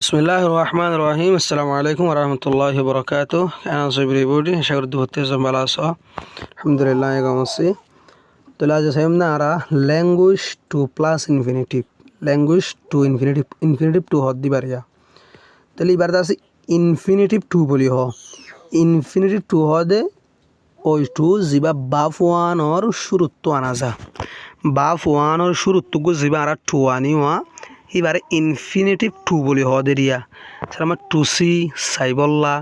বিসমিল্লাহির রহমানির রহিম। আসসালামু আলাইকুম ওয়া রাহমাতুল্লাহি ওয়া বারাকাতুহু। কেমন আছো এভরিবডি? আশা করি দুঃখতে সব ভালো আছো। আলহামদুলিল্লাহ আমি আছি। তো আজ আমরা language to plus infinitive, language to infinitive, infinitive to হদ দিবার ইয়া। তাহলে এবার আছে ইনফিনিটিভ টু বলি হ। ইনফিনিটিভ টু হদে ওই টু জিবা বাফ ওয়ানর শুরুত্ব আনা যা। বাফ ওয়ানর শুরুত্বগু জিবা আর টু আনি হওয়া এবারে ইনফিনিটিভ টু বলি হদেরিয়া স্যার আমার টু সি চাইবল্লা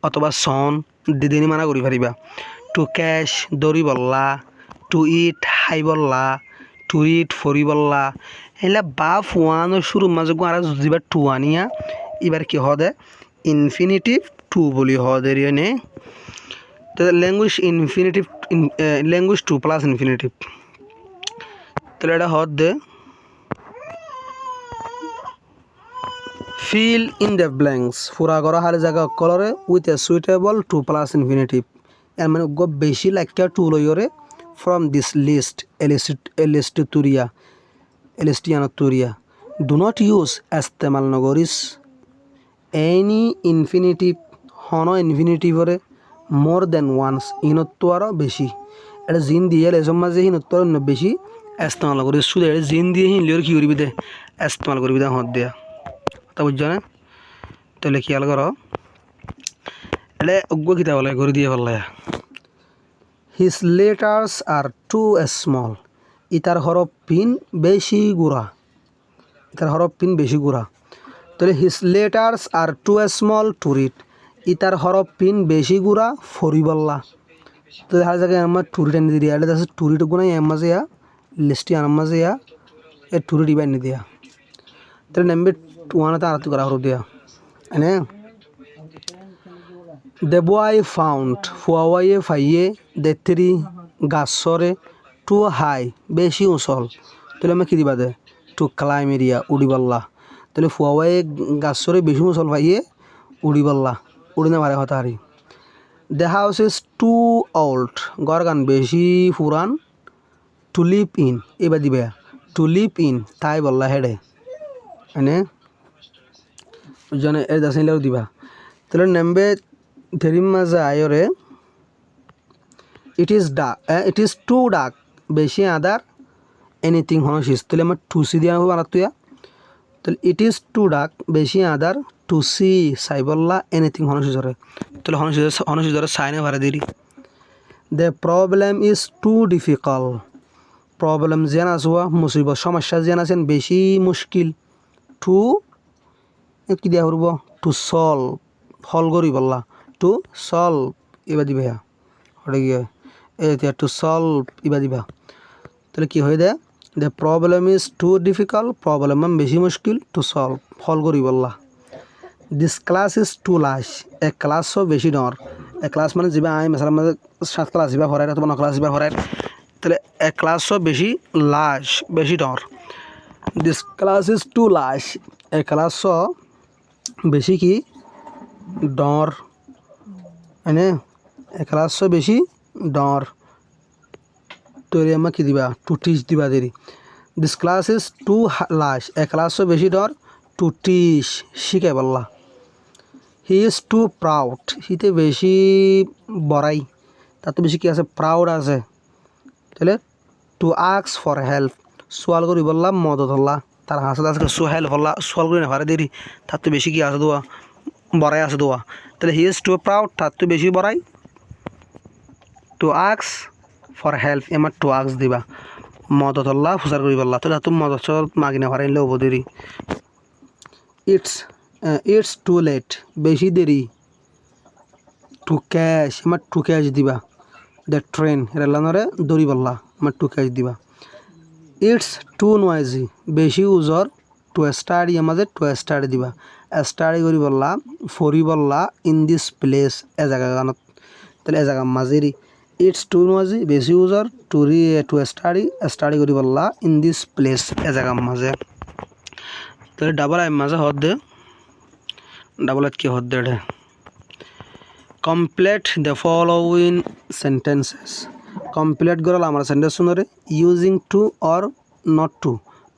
অথবা সন দিদিনি মানা করি পারিবা। টু ক্যাশ দৌড়িবল্লা, টু ইট হাইবল্লা, টু ইট ফরিবল্লা এলা বাফ ওয়ানের শুরু মাঝে আর যা টু আনিয়া এবার কি হদে ইনফিনিটিভ টু বলি হদেরিয়া নে। তো language infinitive, language to plus infinitive. তাহলে এটা হদ দে fill in the blanks ফুরা করা হারে জায়গা কলরে with a suitable to plus infinitive. এর মানে বেশি লাইকা টু লইরে ফ্রম দিস লিস্ট এলিস্টিয়ানোতুরিয়া ডু নট ইউজ এস্তেমাল নগরিস এনি ইনফিনিটিভ হন ইনফিনিটিভরে মোর দেন ওয়ান্স ইনত্ব আরও বেশি। এটা জিন দিয়ে এসব মাঝে হিনত্ব অন্য বেশি এস্তেমাল নগরিস শুধু এটা জিন দিয়ে হিনলিওর কী করবি দে এস্তেমাল করবি দে হদ দেয়া তা বুঝছো না? তাহলে খেয়াল করো এটা অজ্ঞ কিতা বলে করে দিয়ে পারলে his letters are too small ইতার হরফ পিন বেশি গুড়া, ইতার হরফ পিন বেশি গুড়া। তাহলে his letters are too small to read ইতার হরফ পিন বেশি গুড়া ফরিবল্লা। তো দেখা যায় আমার টুরিট আনি দিয়া এটা আছে টুরিট গুণাই এম মাঝে ইয়া লিস্টি আনার মাঝে ইয়া এ টুরিট ইবা আনি দিয়া। তাহলে নেমবে টুয়ানাতে আরতি করা হলো দিয়া এনে দ্য বয় ফাউন্ড ফুয়াওয়াইয়ে ফাইয়ে দ্য থ্রি গাছরে টু হাই বেশি উঁচল। তাহলে আমি কী দিবা দে টু ক্লাইম এরিয়া উড়িবাল্লা। তাহলে ফুয়াওয়াইয়ে গাছরে বেশি উঁচল ফাইয়ে উড়িবাল্লা উড়ি না মারে হতা হারি। The house is too old ঘর গান বেশি পুরান টু লিভ ইন এবার দিবে টু লিভ ইন তাই বললা হেডে এনে জনে এর দাসিলেও দিবা। তাহলে নেমবে ধেরিম মাঝে আয়রে ইট ইজ টু ডাক বেশি আদার এনিথিং হনসিস। তাহলে আমার টু সি দিয়া হবে আর তুইয়া। তাহলে ইট ইজ টু ডাক বেশি আদার টু সি সাইবল্লা এনিথিং হনসিসরে। তাহলে হনসিসরে সাইনে ভারে দিলি। The problem is too difficult problem যেন আসুয়া মুসিবত সমস্যা যেন আছেন বেশি মুশকিল টু কি দিয়া করব টু সলভ হল করি বললা টু সলভ এবার দিবে ওটা কি এতিয়া টু সলভ এবার দিবা। তাহলে কি হয়ে দেয় the problem is too difficult problem বেশি মুশকিল টু সলভ হল করি বললা। দিস ক্লাস ইজ টু লাশ এ ক্লাসও বেশি ডর এ ক্লাস মানে যাবা আই মেসার মাঝে 7 ক্লাস যাবা হরাই অথবা 9 ক্লাস যাবা হরাই। তাহলে এ ক্লাসও বেশি লাশ বেশি ডর। দিস ক্লাস ইজ টু লাশ এ ক্লাসও বেশি কি ডর এনে এ ক্লাসও বেশি ডর। তৈরি আমার কি দিবা টু টিচ দিবা দেরি। দিস ক্লাস ইজ টু লাশ এ ক্লাসও বেশি ডর টু টিচ শিখে বললা। হি ইজ টু প্রাউড হিতে বেশি বড়াই তার তো বেশি কি আছে প্রাউড আছে। তাহলে টু আস্ক ফর হেল্প সোয়াল করি বললাম মদত হল্লা তার হাসা আজকে সো হেল্প হল্লা সোয়াল করি না ভাড়া দেরি তার তো বেশি কি আছে দোয়া বড়াই আছে দোয়া। তাহলে হি ইজ টু প্রাউড তার তো বেশি বড়াই টু আস্ক ফর হেল্প এমার টু আস্ক দিবা মদত হল্লা ফুসার করি বললা। তাহলে তুমি মদত মাগি না ভাড়া নিলে দেরি। ইটস টু লেট বেশি দেরি টু ক্যাশ আমার টু ক্যাশ দিবা। দ্য ট্রেন রেলানরে দৌড়ি বললা আমার টু ক্যাশ দিবা। ইটস টু নয়েজি বেশি উজর টু স্টাডি আমাদের টু স্টাডি দিবা স্টাডি করি বললা ফরি বললা ইন দিস প্লেস এ জায়গা গানত। তাহলে এ জায়গা মাজেরি ইটস টু নয়েজি বেশি উজর টু স্টাডি করি বললা ইন দিস প্লেস এ জায়গা মাঝে। তাহলে ডাবল আই মাঝে হদ দে ডাবল কি হদ দে এটা complete the following sentences complete করল আমার সেন্টেন্স শুনরে using to or not to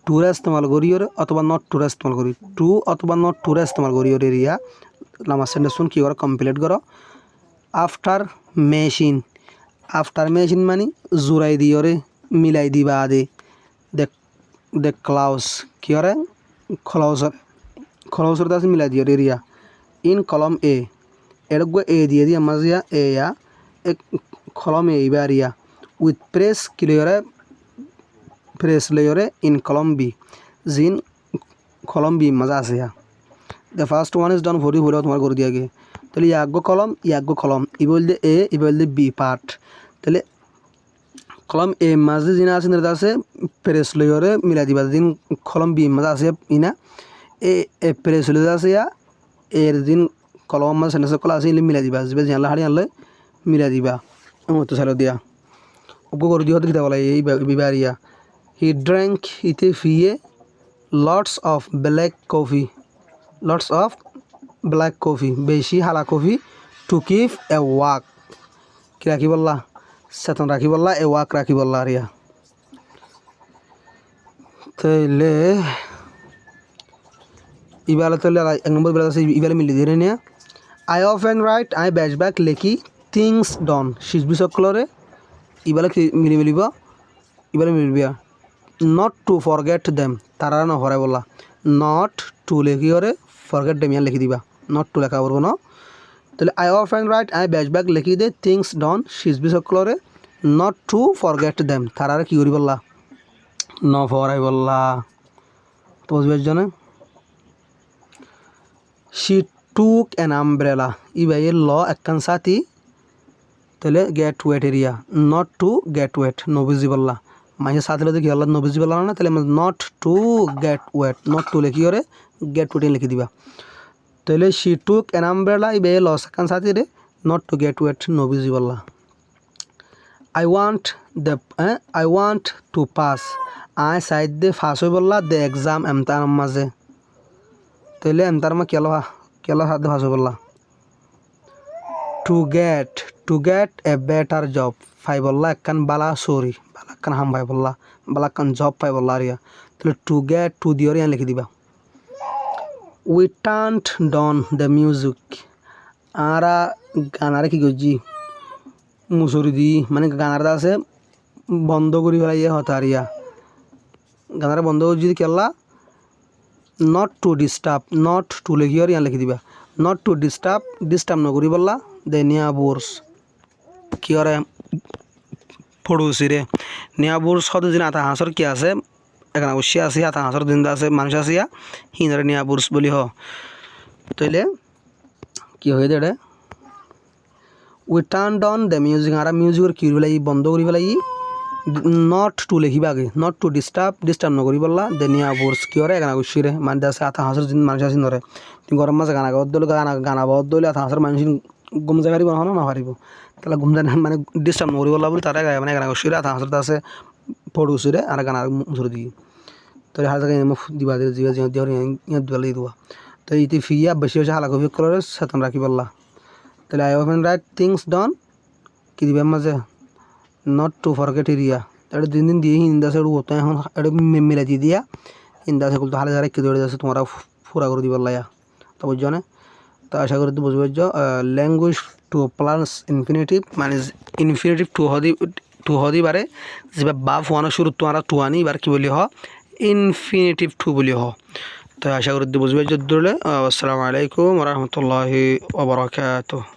টুরা ইস্তেমাল করিওরে অথবা নট টুরা ইস্তেমাল করি টু অথবা নট টুরা ইস্তেমাল করিওরে রিয়া লামা সেন্টেন্স কি করো কমপ্লিট করো আফটার মেশিন মানে জোড়াই দিওরে মিলাই দিবা আদে দে ক্লাউস কি করে খলাউসর দাস মিলাই দিওরে রিয়া ইন কলম এ এরগো এ দিয়ে দিয়া মাজিয়া এ ইয়া এক কলম এ ইবারিয়া উইথ প্রেস ক্লিয়ারে প্রেস লেয়ারে ইন কলম বি জিন কলম বি মজা আছে the first one is done ভরি ভরি তোমার করে দিয়া গে তাহলে ইয়াগো কলম ই বলতে এ ই বলতে বি পার্ট তাহলে কলম এ মাঝে জিনা আছে নির্দা আছে প্রেস লেয়ারে মিলা দিবা দিন কলম বি মজা আছে ইনা এ প্রেস লেয়ারে আছে ইয়া এর দিন কলম মাঝে সেন্টেন্স কলা আছে মিলা দিবা জিবে জানলা হাড়ি আনলে মিলা দিবা তো সালো দিয়া ওগো করে দিও দিতে বলা এই বিবারিয়া হি ড্রাঙ্ক ইতে ফিয়ে lots of black coffee বেশি হালা coffee to keep a walk কি রাখি বললা সেতন রাখি বললা এ ওয়াক রাখি বললা রিয়া তাইলে ইবালে তাহলে এক নম্বর বেলা আছে ইবালে মিলি দিয়ে নিয়া I often write I back লেখি থিংস ডন শিস বিসকলরে ইবালে মিলিব ইবালে মিলিবিয়া নট টু ফরগেট দেম তারা না হরে বলা নট টু লেখি হরে ফরগেট দেম ইয়ান লিখি দিবা নট টু লেখা পড়বো না তাহলে I often write I back লিখি দে থিংস ডন শিসবি সকলরে নট টু ফরগেট দেম তারা কি করি বললা ন ফরাই বললা তো বুঝবে জনে শি টুক অ্যান আমব্রেলা ই ভাই ল একখান সাথী তাহলে গেট ওয়েট এরিয়া নট টু গেট ওয়েট ন বুঝি বললা মাঝে সাথে দেখি আল্লাহ ন বুঝি বললা না তাহলে not to get wet not to লিখি করে গেট ওয়েট লিখি দিবা তাহলে শি টুক অ্যান আমব্রেলা ই ভাই ল একখান সাথী রে নট টু গেট ওয়েট ন বুঝি বললা I want to pass I side দে ফাঁস হয়ে বললা দে এক্সাম এমতার মাঝে তাহলে এমতার মা কেলা সাথে ফাঁস হয়ে বললা to get a better job ফাই বললা একখান বালা সরি বালা একখান হাম ভাই বললা বালা একখান জব পাই বললা আরিয়া তাহলে টু গেট টু দিওর ইয়ান লিখে দিবা we turned down the music আরা গানারে কি করছি মুসুরি দি মানে গানারটা আছে বন্ধ করি ফেলাইয়া হতারিয়া গানারে বন্ধ করে যদি কেলা not to disturb not to লিখি আর ইয়ান লিখি দিবা নট টু ডিস্টার্ব নকরি বললা দে নিয়া বোর্স কি করে পড়ুছি রে নিয়া বোর্স সদ দিন আতা হাঁসর কি আছে এখানে অবশ্যই আছে আতা হাঁসর দিন আছে মানুষ আছে হিনারে নিয়া বোর্স বলি হ তাইলে কি হয়ে দেড়ে we turn down the music আর মিউজিকের কি পেলাই বন্ধ করি পেলাই নট টু লিখিবা আগে নট টু ডিস্টার্ব নকরি বললা দে নিয়া বোর্স কি করে গানা গুছিরে মানে আছে আতা হাঁসের দিন মানুষ আসি নরে তুমি গরম মাসে গানা গাওয়ার দলে গানা বাওয়ার দলে আতা হাঁসের মানুষ ঘুম যাই পারিব না পারিব তাহলে ঘুম যায় মানে ডিস্টার্ব নকরি বললা বলে তারা গায় মানে গানা গুছিরে আতা হাঁসের আছে পড়ুছিরে আর গানা মুসুরি দিই তাহলে হার জায়গায় দিবা দিবা দিবা দিবা দিবা তো ইতি ফিয়া বেশি বেশি হালা কবি করে সেতন রাখি বললা তাহলে আই অফেন রাইট থিংস ডন কি দিবে মাঝে নট টু ফরগেট এরিয়া এটা দিন দিন দিয়ে হিন্দা সে ওতো এখন এটা মিলে দিয়ে দিয়া হিন্দা সে তো হালে যারা কি দৌড়ে যাচ্ছে তোমরা পুরা করে দিবার লাইয়া তো বুঝছো না তো আশা করি তো বুঝবে ল্যাঙ্গুয়েজ টু প্লাস ইনফিনিটিভ মানে ইনফিনিটিভ টু হদি বারে যেবা বাপ ওয়ানো শুরু তোমরা টু আনি এবার কি বলি হ ইনফিনিটিভ টু বলি হ তো আশা করি তো বুঝবে ধরলে আসসালামু আলাইকুম ওয়া রাহমাতুল্লাহি ওয়া বারাকাতুহু।